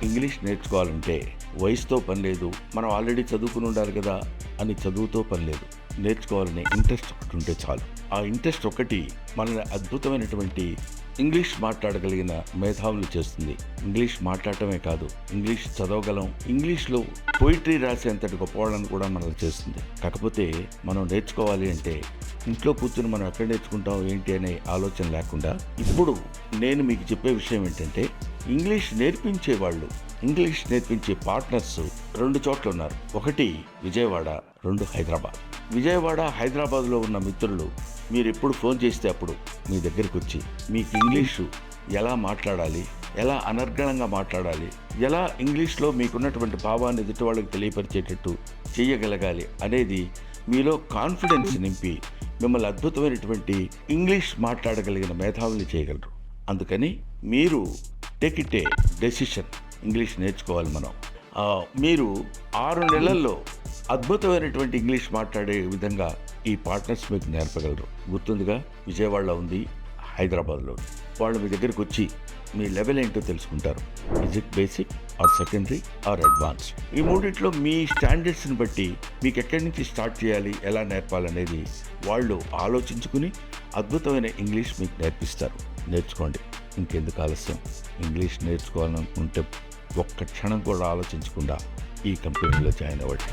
English నేర్చుకోవాలంటే వయసుతో పని లేదు, మనం ఆల్రెడీ చదువుకుని ఉండాలి కదా అని చదువుతో పని లేదు. నేర్చుకోవాలనే ఇంట్రెస్ట్ ఒకటి ఉంటే చాలు. ఆ ఇంట్రెస్ట్ ఒకటి మనల్ని అద్భుతమైనటువంటి ఇంగ్లీష్ మాట్లాడగలిగిన మేధావులు చేస్తుంది. ఇంగ్లీష్ మాట్లాడటమే కాదు, ఇంగ్లీష్ చదవగలం, ఇంగ్లీష్లో పోయిటరీ రాసేంతటి గొప్పవాళ్ళని కూడా మనల్ని చేస్తుంది. కాకపోతే మనం నేర్చుకోవాలి అంటే ఇంట్లో కూర్చుని మనం ఎక్కడ నేర్చుకుంటాం ఏంటి అనే ఆలోచన లేకుండా, ఇప్పుడు నేను మీకు చెప్పే విషయం ఏంటంటే, ఇంగ్లీష్ నేర్పించే వాళ్ళు, ఇంగ్లీష్ నేర్పించే పార్ట్నర్స్ 2 చోట్ల ఉన్నారు. ఒకటి విజయవాడ, 2 హైదరాబాద్. విజయవాడ, హైదరాబాద్లో ఉన్న మిత్రులు మీరు ఎప్పుడు ఫోన్ చేస్తే అప్పుడు మీ దగ్గరికి వచ్చి మీకు ఇంగ్లీషు ఎలా మాట్లాడాలి, ఎలా అనర్గళంగా మాట్లాడాలి, ఎలా ఇంగ్లీష్లో మీకున్నటువంటి భావాన్ని ఎదుటి వాళ్ళకి తెలియపరిచేటట్టు చేయగలగాలి అనేది మీలో కాన్ఫిడెన్స్ నింపి మిమ్మల్ని అద్భుతమైనటువంటి ఇంగ్లీష్ మాట్లాడగలిగిన మేధావుల్ని చేయగలరు. అందుకని మీరు take it A decision, English నేర్చుకోవాలి మనం. మీరు 6 నెలల్లో అద్భుతమైనటువంటి ఇంగ్లీష్ మాట్లాడే విధంగా ఈ పార్ట్నర్స్ మీకు నేర్పగలరు. గుర్తుందిగా, విజయవాడలో ఉంది, హైదరాబాద్లో ఉంది. వాళ్ళు మీ దగ్గరికి వచ్చి మీ లెవెల్ ఏంటో తెలుసుకుంటారు. Is it basic or secondary or advance? ఈ మూడిట్లో మీ స్టాండర్డ్స్ని బట్టి మీకు ఎక్కడి నుంచి స్టార్ట్ చేయాలి, ఎలా నేర్పాలనేది వాళ్ళు ఆలోచించుకుని అద్భుతమైన ఇంగ్లీష్ మీకు నేర్పిస్తారు. నేర్చుకోండి. ఇంకెందుకు ఆలస్యం? ఇంగ్లీష్ నేర్చుకోవాలనుకుంటే ఒక్క క్షణం కూడా ఆలోచించకుండా ఈ కంపెనీలో జాయిన్ అవ్వండి.